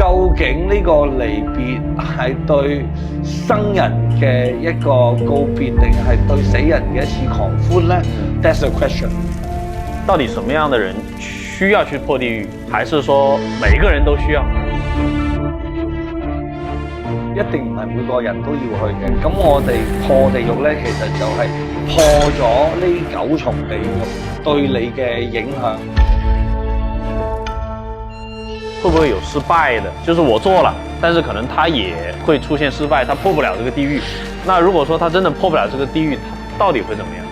究竟呢個離別係對生人嘅一個告別，定係對死人嘅一次狂歡呢？ That's the question。到底什麼樣的人需要去破地獄，還是說每個人都需要？一定唔係每個人都要去嘅。咁我哋破地獄呢，其實就係破咗呢9重地獄對你嘅影響。會不會有失敗的？就是我做了，但是可能他也會出現失敗，他破不了這個地獄。那如果說他真的破不了這個地獄，他到底會怎麼樣？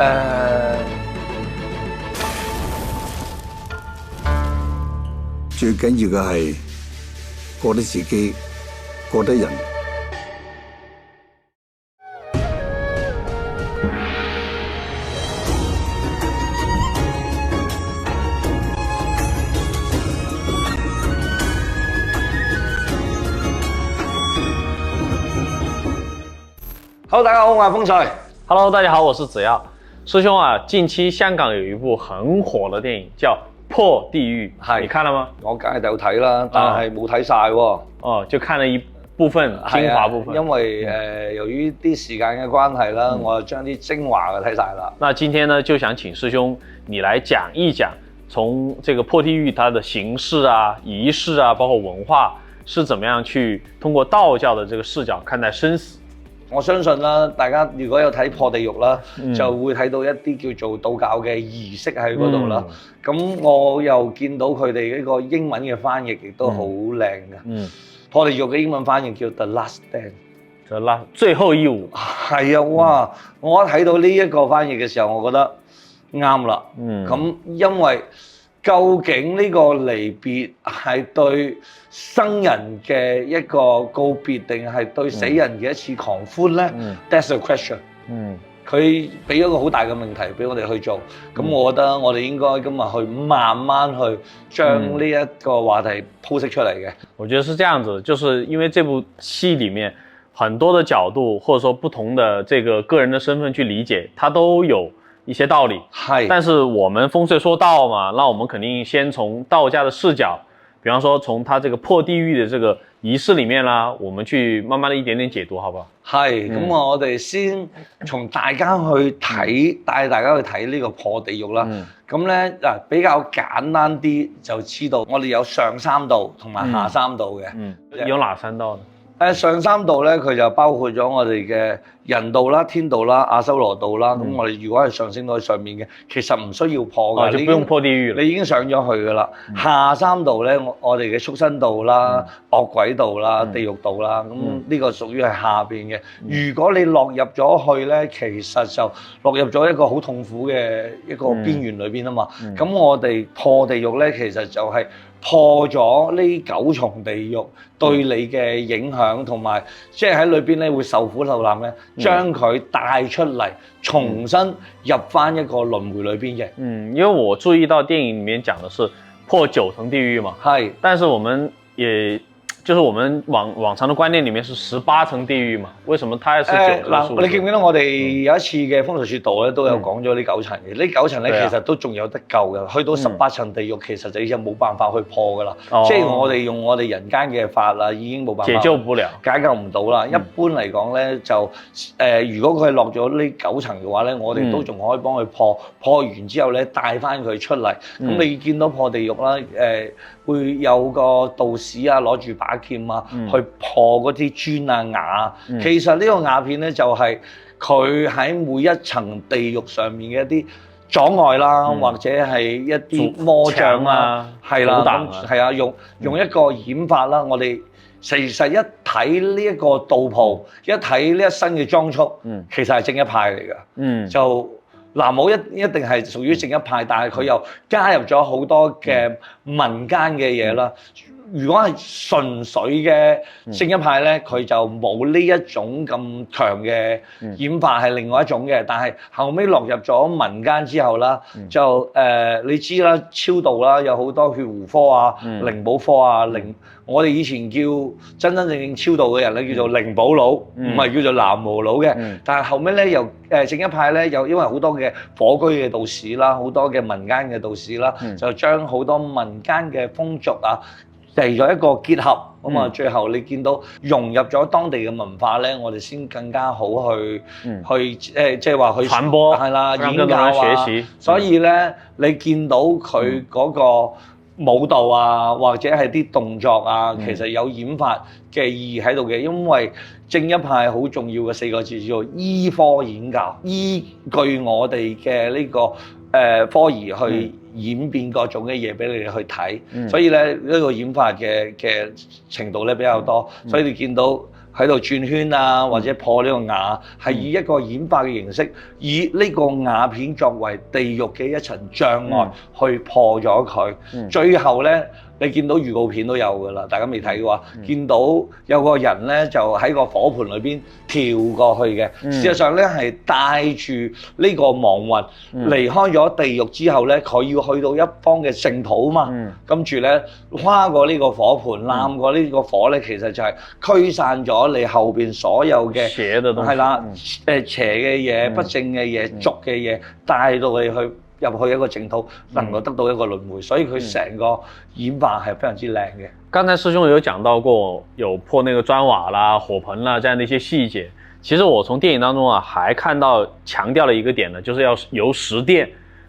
最緊要嘅係過得自己，過得人。Hello， 大家好，我係風水。Hello， 大家好，我是子耀。師兄啊，近期香港有一部很火的電影叫《破地獄》，你看了嗎？我梗係有睇啦，但係冇睇晒喎。哦，就看了一部分精華部分。因為由於啲時間嘅關係啦，我就將啲精華嘅睇晒啦。那今天呢，就想請師兄你來講一講，從這個破地獄它的形式啊、儀式啊，包括文化，是怎麼樣去通過道教的這個視角看待生死。我相信啦，大家如果有睇破地獄啦，就會睇到一啲叫做道教嘅儀式喺嗰度啦。咁我又見到佢哋呢個英文嘅翻譯亦都好靚嘅。破地獄嘅英文翻譯叫 The Last Stand， 最後一舞。係啊，哇！我一睇到呢一個翻譯嘅時候，我覺得啱啦。咁因為究竟呢個離別係對生人嘅一個告別，定係對死人嘅一次狂歡呢？ That's the question。佢俾咗個好大嘅命題俾我哋去做，咁我覺得我哋應該今日去慢慢去將呢一個話題鋪釋出嚟嘅。我覺得是這樣子，就是因為這部戲裡面很多的角度，或者說不同的這個個人的身份去理解，它都有一些道理。但是我們風水說道嘛，那我們肯定先從道家的視角，比方說從他這個破地獄的這個儀式裡面啦，我們去慢慢的一點點解讀，好不好？咁我哋先從大家去睇，帶大家去睇呢個破地獄啦。咁咧嗱，比較簡單啲就知道，我哋有上三道同埋下三道嘅。有哪三道呢？上三道咧，佢就包括咗我哋嘅人道啦、天道啦、阿修羅道啦。咁我哋如果係上升到去上面嘅，其實唔需要破㗎，就不用破地獄，你已經上咗去㗎啦。下三道咧，我哋嘅畜生道啦、惡鬼道啦、地獄道啦，咁呢個屬於係下邊嘅。如果你落入咗去咧，其實就落入咗一個好痛苦嘅一個邊緣裏邊啊嘛。咁我哋破地獄咧，其實就係破咗呢9重地獄對你嘅影響，同埋即係喺裏邊咧會受苦受難咧，將佢帶出嚟，重新入翻一個輪迴裏邊嘅。因為我注意到電影裡面講的是破9層地獄嘛，但是我們也就是我們往常的觀念裡面是18層地獄嘛，為什麼它是9層數？你記唔記得我哋有一次嘅風水說道咧，都有講咗呢9層嘅。呢9層咧其實都仲有得救嘅，去到18層地獄其實就已經冇辦法去破噶啦。即係我哋用我哋人間嘅法啦，已經冇辦法解救不了，解救唔到啦。一般嚟講咧，就如果佢落咗呢9層嘅話咧，我哋都仲可以幫佢破，破完之後咧帶翻佢出嚟。咁你見到破地獄啦，會有個道士啊攞住把劍啊，去破嗰啲磚啊瓦啊。其實呢個瓦片咧就係佢喺每一層地獄上面嘅一啲阻礙啦，或者係一啲魔障啊，係啦，係啊，用一個演法啦。我哋其實一睇呢一個道袍，一睇呢一身嘅裝束，其實係正一派嚟㗎。就南無一定係屬於正一派，但係佢又加入咗好多嘅民間嘅嘢啦。如果係純粹嘅正一派咧，佢就冇呢一種咁強嘅演法，係另外一種嘅。但係後尾落入咗民間之後啦，就你知啦，超度啦，有好多血湖科啊、靈寶科啊、我哋以前叫真正超度嘅人咧，叫做靈寶佬，唔係叫做南無佬嘅。但係後尾咧，又正一派咧，又因為好多嘅火居嘅道士啦，好多嘅民間嘅道士啦，就將好多民間嘅風俗啊，嚟咗一個結合，咁啊最後你見到融入咗當地嘅文化咧，我哋先更加好去即係話去傳播，係啦，讓演教啊，所以咧你見到佢嗰個舞蹈啊，或者係啲動作啊，其實有演化嘅意義喺度嘅，因為正一派好重要嘅4個字叫做依科演教，依據我哋嘅呢個科儀去演變各種嘅嘢俾你哋去睇，所以咧呢個演化嘅程度咧比較多，所以你見到喺度轉圈啊，或者破呢個瓦，係以一個演化嘅形式，以呢個瓦片作為地獄嘅一層障礙去破咗佢，最後咧。你見到預告片都有㗎啦，大家未睇嘅話，見到有個人咧就喺個火盆裏邊跳過去嘅。事實上咧係帶住呢個亡魂離開咗地獄之後咧，佢要去到一方嘅聖土啊嘛。跟住咧跨過呢個火盆，攬過呢個火咧，其實就係驅散咗你後邊所有嘅邪嘅東西，係啦，邪嘅嘢、不正嘅嘢、俗嘅嘢，帶到你去。入去一個淨土，能夠得到一個輪迴，所以佢成個演化係非常之靚嘅。剛才師兄有講到過，有破那個磚瓦啦、火盆啦這樣的一些細節。其實我從電影當中啊，還看到強調了一個點呢，就是要遊十殿。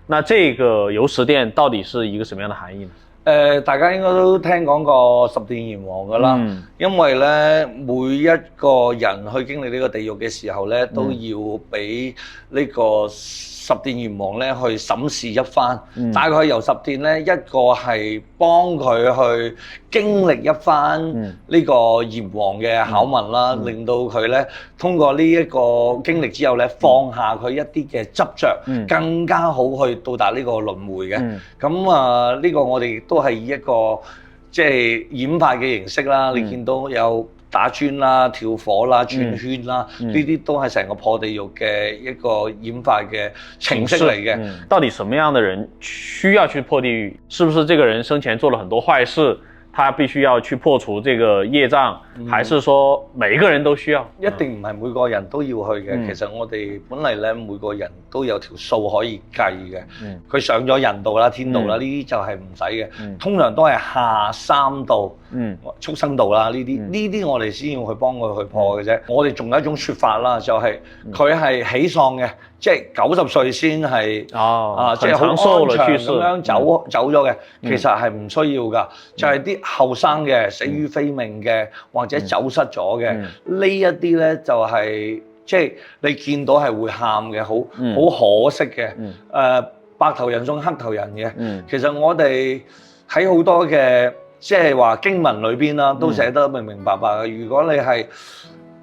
那這個遊十殿到底是一個什麼樣的含義呢？大家應該都聽講過十殿閻王㗎啦，因為咧每一個人去經歷呢個地獄嘅時候咧，都要俾呢個十殿閻王咧去審視一番，大概由十殿咧一個係幫佢去經歷一番呢個閻王嘅考問啦，令到佢咧通過呢一個經歷之後咧放下佢一啲嘅執着，更加好去到達呢個輪迴嘅。咁啊呢個我哋亦都係以一個即係演化嘅形式啦，你見到有打磚啦、跳火啦、轉圈啦，呢啲都係成個破地獄嘅一個演化嘅程式嚟嘅。到底什麼樣的人需要去破地獄？是不是這個人生前做了很多壞事，他必須要去破除這個業障，還是說每一個人都需要？一定唔係每個人都要去嘅。其實我哋本嚟咧，每個人都有條數可以計嘅。佢上咗人道啦、天道啦，呢啲就係唔使嘅。通常都係下三道、畜生道啦，呢啲我哋先要去幫佢去破嘅啫。我哋仲有一種説法啦，就係佢係喜喪嘅，即係90歲先係即係好安詳咁樣走咗嘅。其實係唔需要㗎，就係啲後生嘅死於非命嘅，或者走失咗嘅呢一啲咧，就係即係你見到係會喊嘅，好可惜嘅。白頭人送黑頭人嘅。其實我哋喺好多嘅即係話經文裏邊啦，都寫得明明白白嘅。如果你係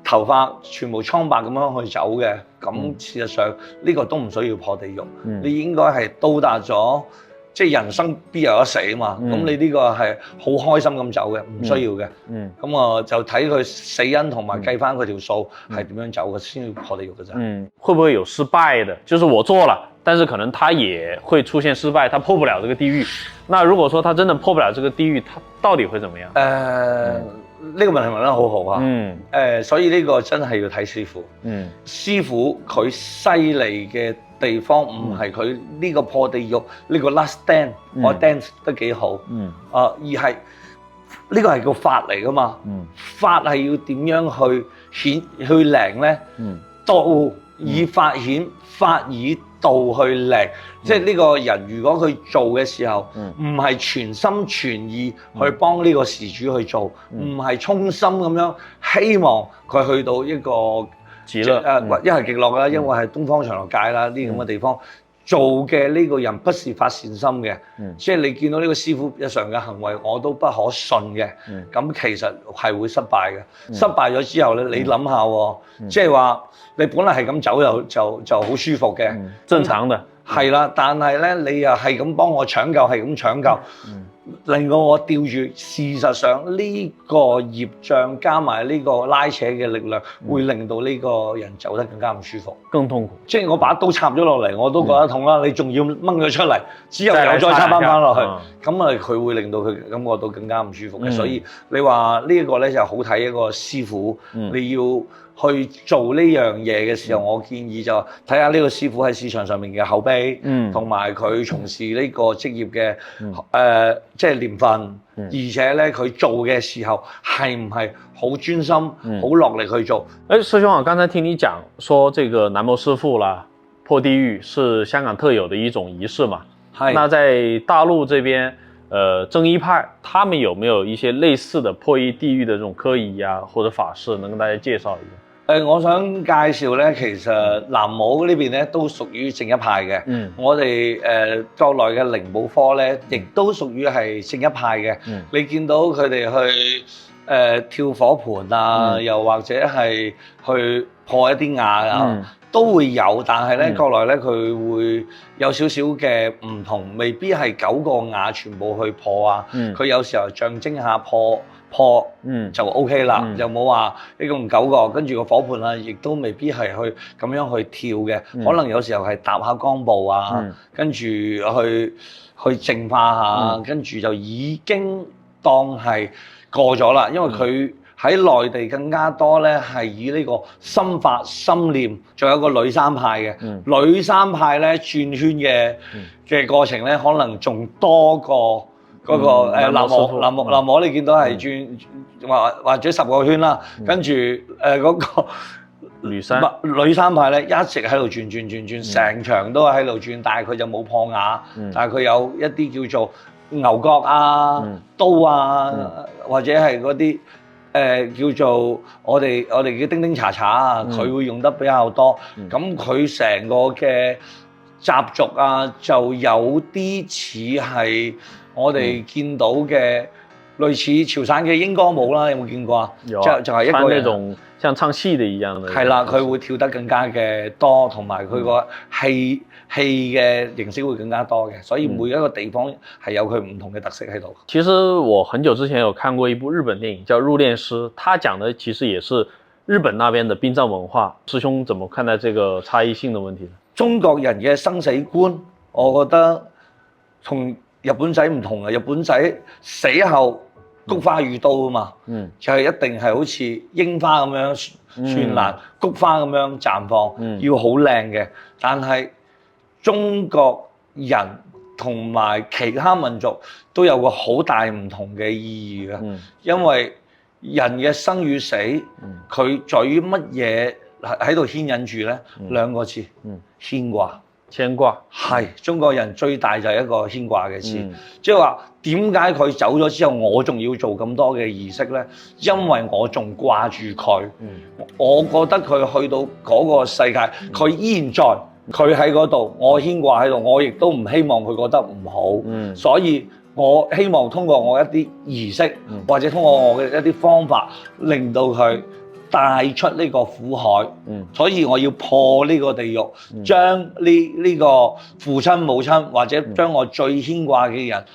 頭髮全部蒼白咁樣去走嘅，咁事實上呢個都唔需要破地獄。你應該係到達咗。即係人生必有一死啊嘛，咁你呢個係好開心咁走嘅，唔需要嘅。咁啊就睇佢死因同埋計翻佢條數係點樣走嘅，先要破地獄嘅啫。會不會有失敗的？就是我做了，但是可能他也會出現失敗，他破不了這個地獄。那如果說他真的破不了這個地獄，他到底會怎麼樣？呢個問題問得好好啊。所以呢個真係要睇師傅。師傅佢犀利嘅地方唔係佢呢個破地獄呢個 last stand，我 dance 得幾好，而係呢個係個法嚟噶嘛。法係要點樣去靈咧？道以法顯，法以道去靈。即係呢個人如果佢做嘅時候，唔係全心全意去幫呢個事主去做，唔係衷心咁樣希望佢去到一個一係極樂啦，因為係東方長樂界啦，呢啲咁嘅地方做嘅呢個人不是發善心嘅，即係你見到呢個師傅日常嘅行為我都不可信嘅，咁其實係會失敗嘅。失敗咗之後咧，你諗下喎，即係話你本來係咁走就好舒服嘅，正常嘅。係啦，但係咧你又係咁幫我搶救，係咁搶救。令到我吊住，事實上呢個業障加埋呢個拉扯嘅力量，會令到呢個人走得更加唔舒服，更痛苦。即係我把刀插咗落嚟，我都覺得痛啦。你仲要掹佢出嚟，之後又再插翻落去，咁啊佢會令到佢感覺到更加唔舒服嘅。所以你話呢一個咧就好睇一個師傅，你要去做呢樣嘢嘅時候，我建議就睇下呢個師傅喺市場上面嘅口碑，同埋佢從事呢個職業嘅即係年份，而且咧佢做嘅時候係唔係好專心、好落力去做？師兄啊，剛才聽你講說這個南無師父啦、破地獄是香港特有的一種儀式嘛？那在大陸這邊，正一派他們有沒有一些類似的破地獄的這種科儀啊，或者法事，能跟大家介紹一下？我想介紹咧，其實南無呢邊咧都屬於正一派嘅。我哋國內嘅靈寶科咧，亦都屬於係正一派嘅。你見到佢哋去跳火盆啊，又或者係去破一啲瓦啊。都會有，但係咧國內咧佢會有少少嘅唔同，未必係9個瓦全部去破啊。佢有時候象徵下破就 OK 啦，就冇話一共9個，跟住個火盆啊，亦都未必係去咁樣去跳嘅，可能有時候係搭下光布啊，跟住去淨化下，跟住就已經當係過咗啦，因為佢。喺內地更加多咧，係以呢個心法、心念，仲有個女三派嘅。女三派咧轉圈嘅過程咧，可能仲多過嗰個南無你見到係轉或者10個圈啦，跟住嗰個女三派咧一直喺度轉，成場都喺度轉，但係佢就冇破瓦，但係佢有一啲叫做牛角啊、刀啊，或者係嗰啲。叫做我哋嘅叮叮查查啊，佢會用得比較多。咁佢成個嘅習俗啊，就有啲似係我哋見到嘅類似潮汕嘅英歌舞啦，有冇見過啊？有啊，就係一個人那種像唱戲的一樣的。係啦，佢會跳得更加嘅多，同埋佢個戲嘅形式會更加多嘅，所以每一個地方係有佢唔同嘅特色喺度。其實我很久之前有看過一部日本電影叫《入殮師》，他講的其實也是日本那邊的殯葬文化。師兄怎麼看待這個差異性的問題呢？中國人嘅生死觀，我覺得同日本仔唔同啊！日本仔死後菊花與刀啊嘛，就係一定係好似櫻花咁樣絢爛，菊花咁樣綻放，要好靚嘅。但係中國人同埋其他民族都有個好大唔同嘅意義嘅，因為人嘅生與死，佢在於乜嘢喺度牽引住咧？2個字，牽掛。牽掛係中國人最大就係一個牽掛嘅詞，即係話點解佢走咗之後，我仲要做咁多嘅儀式咧？因為我仲掛住佢，我覺得佢去到嗰個世界，佢依然在，佢喺嗰度，我牽掛喺度，我亦都唔希望佢覺得唔好，所以我希望通過我一啲儀式，或者通過我嘅一啲方法，令到佢帶出呢個苦海，所以我要破呢個地獄，將呢個父親母親或者將我最牽掛嘅人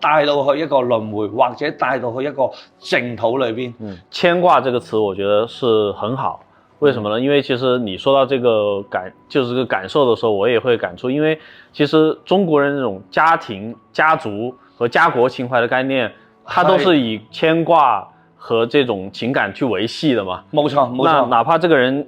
帶到去一個輪迴，或者帶到去一個淨土裏邊。牽掛這個詞，我覺得是很好。為什麼呢？因為其實你說到這個就是個感受的時候，我也會感觸。因為其實中國人那種家庭、家族和家國情懷的概念，它都是以牽掛和這種情感去維繫的嘛，冇錯。那哪怕這個人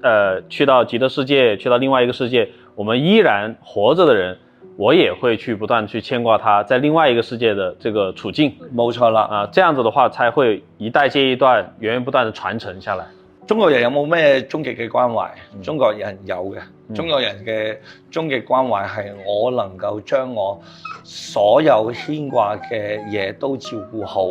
去到極樂世界，去到另外一個世界，我們依然活着的人，我也會去不斷去牽掛他在另外一個世界的這個處境。冇錯啦，這樣子的話才會一代接一代，源源不斷的傳承下來。中國人有冇咩終極嘅關懷？中國人有嘅，中國人嘅終極關懷係我能夠將我所有牽掛嘅嘢都照顧好，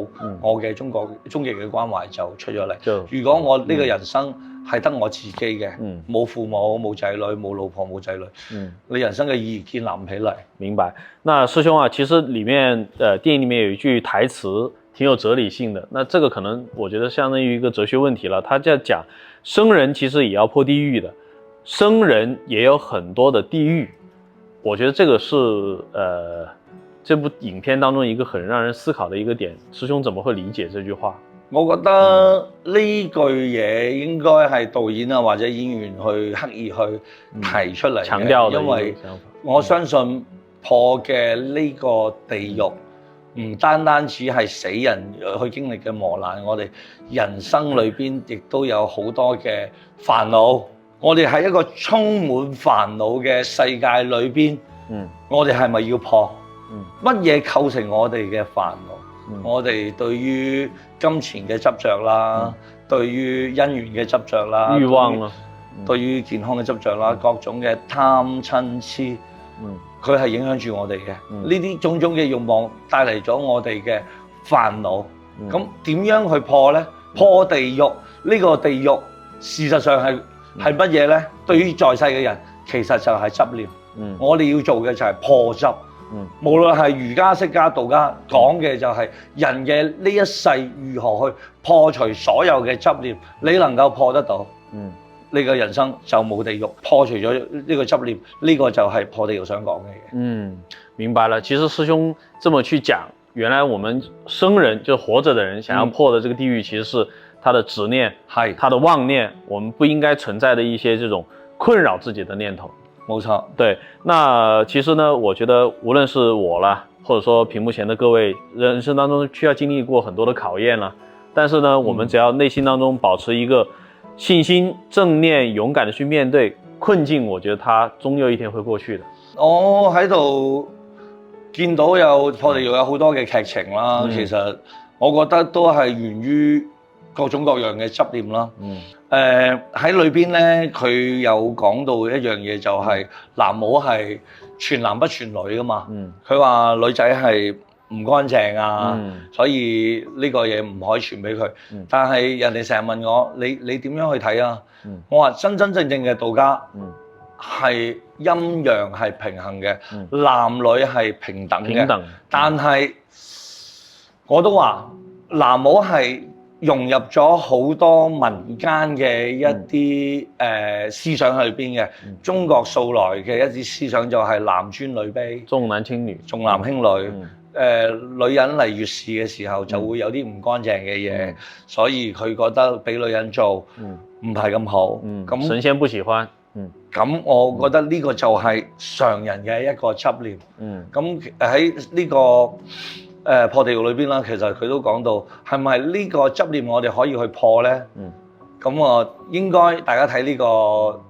我嘅終極嘅關懷就出咗嚟。如果我呢個人生係得我自己嘅，冇父母、冇仔女、冇老婆、冇仔女，你人生嘅意義建立唔起嚟。明白。那師兄啊，其實裡面電影裡面有一句台詞挺有哲理性的，那這個可能我覺得相當於一個哲學問題了。他在講生人其實也要破地獄的，生人也有很多的地獄。我覺得這個是這部影片當中一個很讓人思考的一個點。師兄怎麼會理解這句話？我覺得呢句嘢應該係導演啊或者演員去刻意去提出嚟強調的，因為我相信破嘅呢個地獄唔單止係死人去經歷嘅磨難，我哋人生裏邊亦都有好多嘅煩惱。我哋喺一個充滿煩惱嘅世界裏邊，我哋係咪要破？乜嘢構成我哋嘅煩惱？我哋對於金錢嘅執着啦，對於姻緣嘅執着啦，慾望啦，對於健康嘅執着啦，各種嘅貪嗔痴，佢係影響住我哋嘅。呢啲種種嘅慾望帶嚟咗我哋嘅煩惱。咁點樣去破呢？破地獄，呢個地獄事實上係乜嘢呢？對於在世嘅人，其實就係執念。我哋要做嘅就係破執。無論係儒家、釋家、道家講嘅就係人嘅呢一世如何去破除所有嘅執念，你能夠破得到，你嘅人生就冇地獄。破除咗呢個執念，呢個就係破地獄想講嘅嘢。明白了。其實師兄這麼去講，原來我們生人就活着的人想要破的這個地獄，其實是他的執念，他的妄念，我們不應該存在的一些這種困擾自己的念頭。冇錯，對。那其實呢，我覺得無論是我啦，或者說屏幕前的各位，人生當中需要經歷過很多的考驗啦。但是呢，我們只要內心當中保持一個信心、正念、勇敢的去面對困境，我覺得它終有一天會過去的。我喺度見到有破地獄有好多嘅劇情啦，其實我覺得都係源於各種各樣嘅執念啦。喺裏邊咧，佢有講到一樣嘢，就係男母係傳男不傳女噶嘛。佢話女仔係唔乾淨啊，所以呢個嘢唔可以傳俾佢。但係人哋成日問我，你點樣去睇啊？我話真正嘅道家係陰陽係平衡嘅，男女係平等嘅。但係我都話男母係融入咗好多民間嘅一啲思想喺裏邊嘅。中國素來嘅一啲思想就係男尊女卑，重男輕女，重男輕女。女人嚟月事嘅時候就會有啲唔乾淨嘅嘢，所以佢覺得俾女人做唔係咁好。咁神仙不喜歡。咁我覺得呢個就係常人嘅一個執念。咁喺呢個破地獄裏邊啦，其實佢都講到係咪呢個執念我哋可以去破呢？咁應該大家睇呢個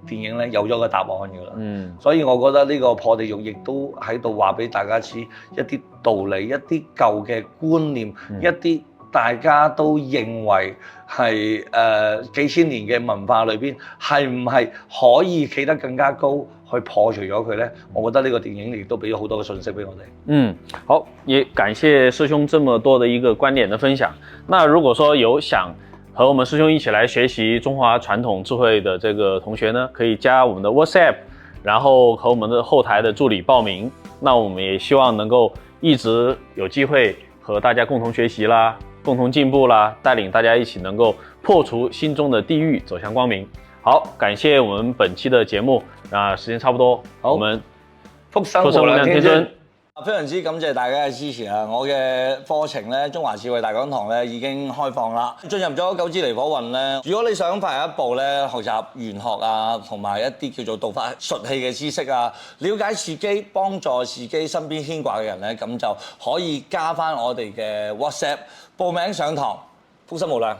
電影咧，有咗個答案㗎啦。所以我覺得呢個破地獄亦都喺度話俾大家知一啲道理、一啲舊嘅觀念、一啲大家都認為係幾千年嘅文化裏邊，係唔係可以企得更加高去破除咗佢呢？我覺得呢個電影亦都俾咗好多嘅信息俾我哋。好，也感謝師兄這麼多的一個觀點的分享。那如果說有想和我們師兄一起來學習中華傳統智慧的這個同學呢，可以加我們的 WhatsApp， 然後和我們的後台的助理報名。那我們也希望能夠一直有機會和大家共同學習啦，共同進步啦，帶領大家一起能夠破除心中的地獄，走向光明。好，感謝我們本期的節目。時間差不多，好，我們福生無量天尊。非常之感謝大家嘅支持啊！我嘅課程咧，中華智慧大講堂咧已經開放啦。進入咗九支離火運咧，如果你想快一步咧，學習玄學啊，同埋一啲叫做道法術器嘅知識啊，了解自己，幫助自己身邊牽掛嘅人咧，咁就可以加翻我哋嘅 WhatsApp 報名上堂，福生無量。